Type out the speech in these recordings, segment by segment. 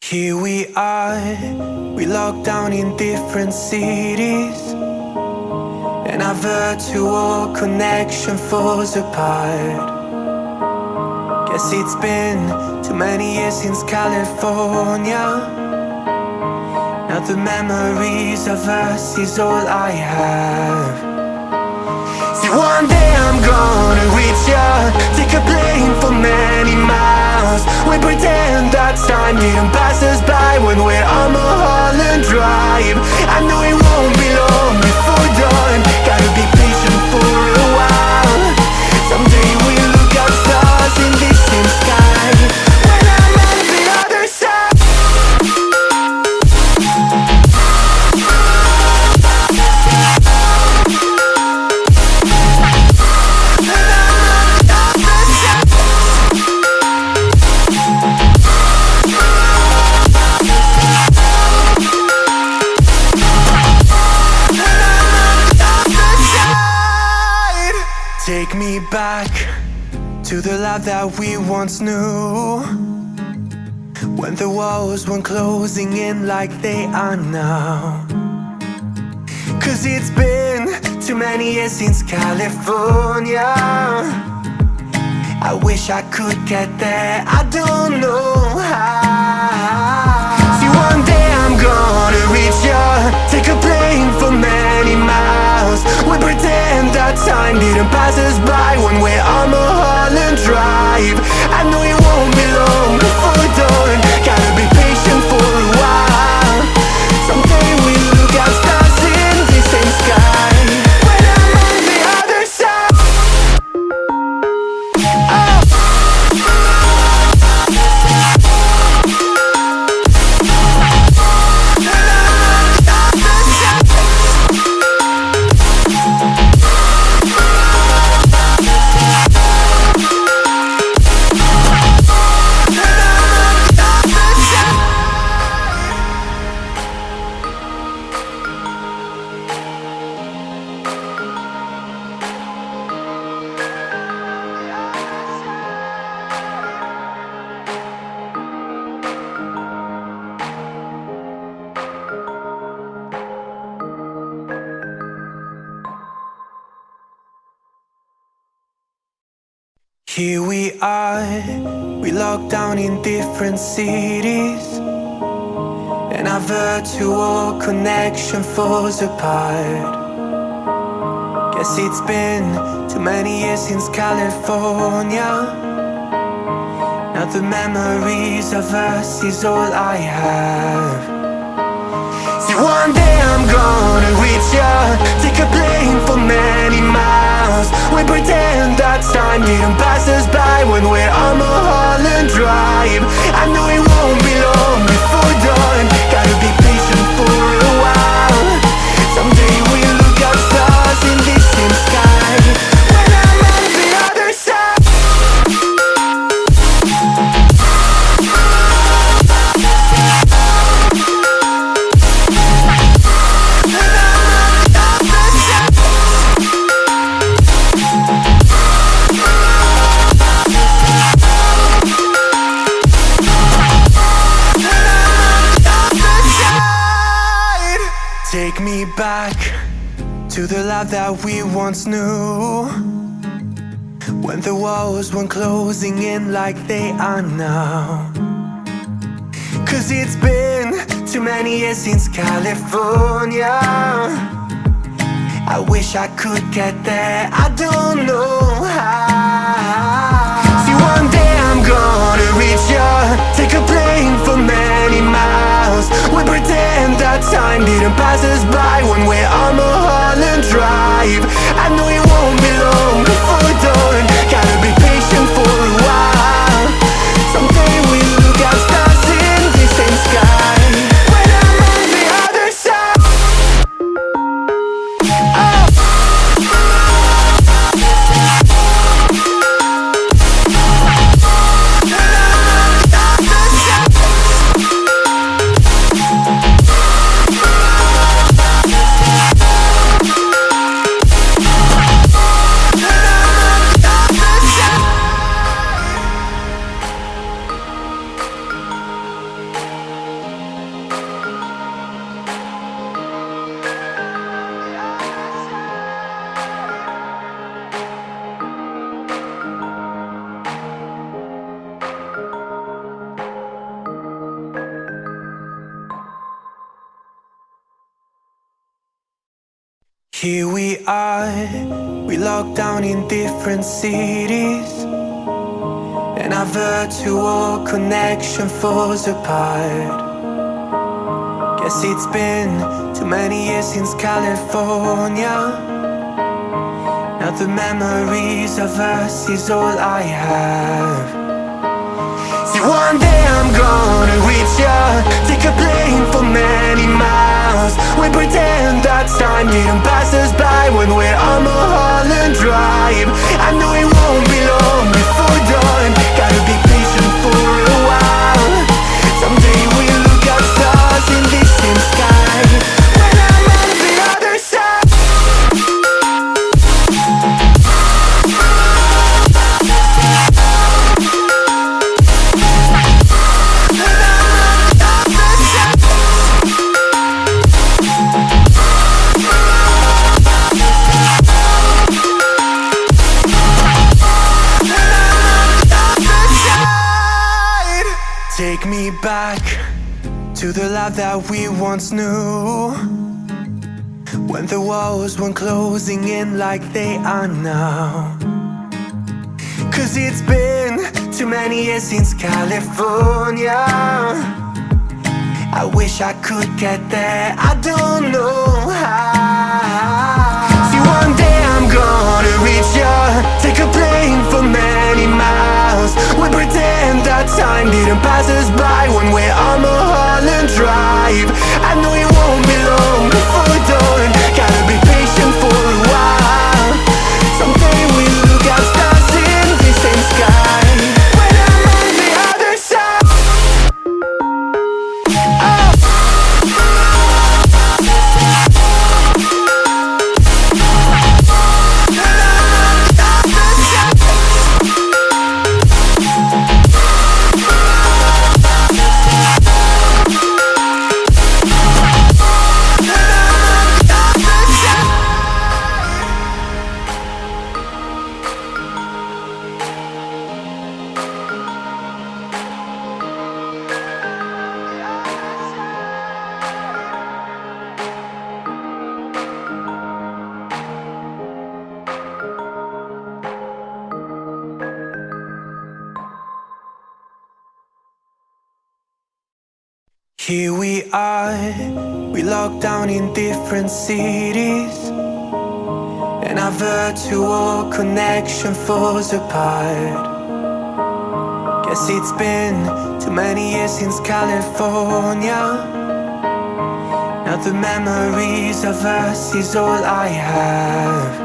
Here we are, we locked down in different cities, and our virtual connection falls apart. Guess it's been too many years since California. Now the memories of us is all I have. See, one day I'm gonna reach ya, take a plane for many miles. We pretend that time didn't pass us by when we're on Mulholland Drive. I know it won't be long before dawn, gotta be patient for a while. Someday we'll look at stars in this same sky when I'm on the other side. Take me back to the life that we once knew, when the walls weren't closing in like they are now. Cause it's been too many years since California. I wish I could get there, I don't know how. See, one day I'm gonna reach ya, take a plane for many miles. We pretend that time didn't pass us by when we're on Mulholland Drive. I know it won't be long before dawn, gotta be patient for a while. Someday we'll look at stars in the same sky when I'm on the other side. Here we are, we locked down in different cities, and our virtual connection falls apart. Guess it's been too many years since California. Now the memories of us is all I have. See, one day I'm gonna reach ya, take a plane for many miles. We pretend that time didn't pass us by when we're on Mulholland Drive. I know it won't be long before dawn, gotta be patient for a while. Someday we'll look at stars in this same sky when I'm on the other side. Take me back to the life that we once knew, when the walls weren't closing in like they are now. Cause it's been too many years since California. I wish I could get there, I don't know how. See, one day I'm gonna reach ya, take a plane for many miles. We pretend that time didn't pass us by when we're on Mulholland Drive. I know it won't be long before dawn, gotta be patient for a while. Someday we'll look at stars in the same sky when I'm on the other side. Oh. Here we are, we locked down in different cities, and our virtual connection falls apart. Guess it's been too many years since California. Now the memories of us is all I have. See, one day I'm gonna reach ya, take a plane for many miles. We pretend that time didn't pass us by when we're on Mulholland Drive. I know it won't be long before dawn, gotta be patient for a while. Someday we'll look at stars in this same sky when I'm on the other side. Take me back to the life that we once knew, when the walls weren't closing in like they are now. Cause it's been too many years since California. I wish I could get there, I don't know how. See, one day I'm gonna reach ya, take a plane for many miles. We pretend that time didn't pass us by when we're on Mulholland Drive. I know it won't be long before dawn, gotta be patient for a while. Someday we'll look at stars in the same sky when I'm on the other side. Here we are, we locked down in different cities, and our virtual connection falls apart. Guess it's been too many years since California. Now the memories of us is all I have.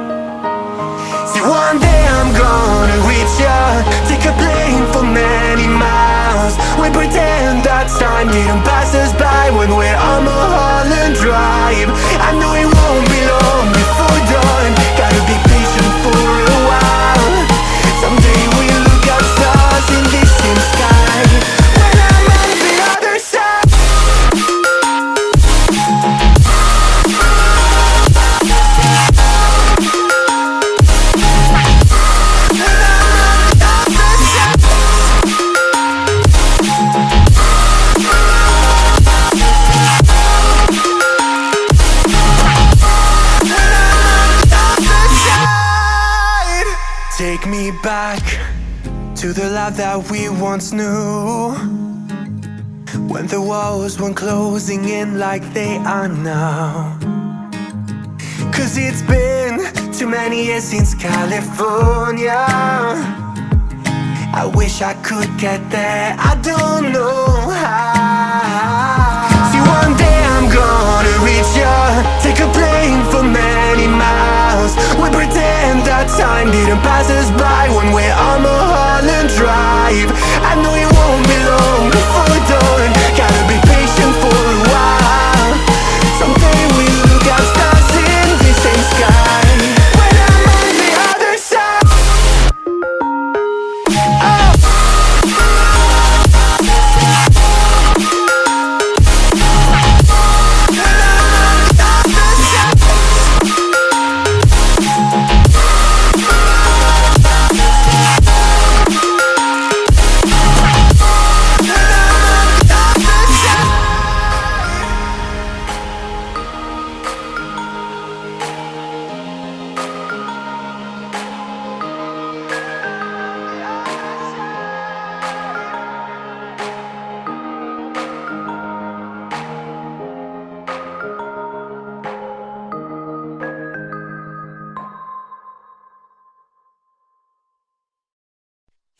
See, one day I'm gonna reach ya, take a plane for many miles. We pretend that time didn't pass us by when we're on Mulholland Drive. I know it won't be long before dawn, gotta be patient for a while. Someday we'll look at stars in this same sky when I'm on the other side. Take me back to the life that we once knew, when the walls weren't closing in like they are now. Cause it's been too many years since California. I wish I could get there, I don't know how. See, one day I'm gonna reach ya, take a plane for many miles. We pretend that time didn't pass us by when we're on Mulholland Drive. I know it won't be long before dawn, gotta be patient for a while. Someday we'll look at stars in the same sky when I'm on the other side.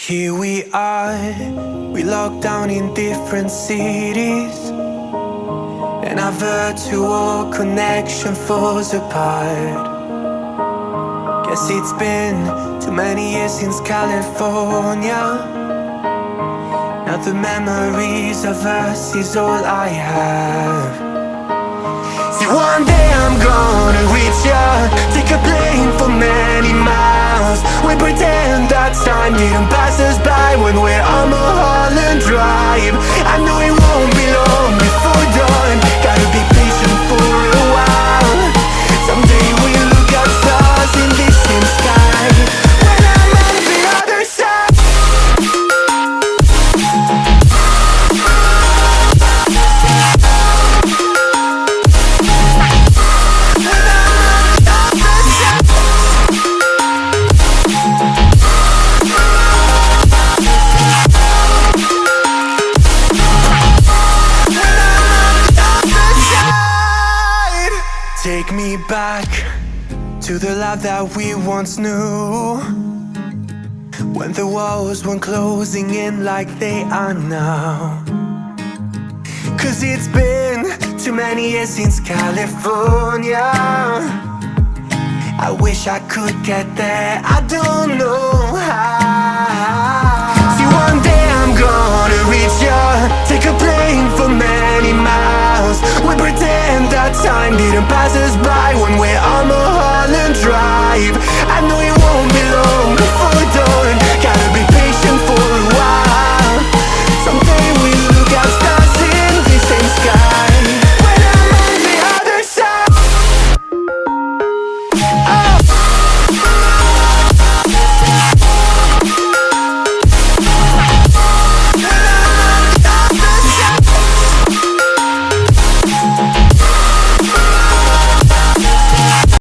Here we are, we locked down in different cities, and our virtual connection falls apart. Guess it's been too many years since California. Now the memories of us is all I have. See, one day I'm gonna reach ya, take a plane for many miles. We pretend that time didn't pass us by when we're on Mulholland Drive. I know it won't be long before dawn, gotta be patient for a while. Someday we'll look at stars in this same sky when I'm on the other side. Take me back to the life that we once knew, when the walls weren't closing in like they are now. Cause it's been too many years since California. I wish I could get there, I don't know how. See, one day I'm gonna reach ya, take a plane for many miles. We pretend that time didn't pass us by when we're on Mulholland Drive.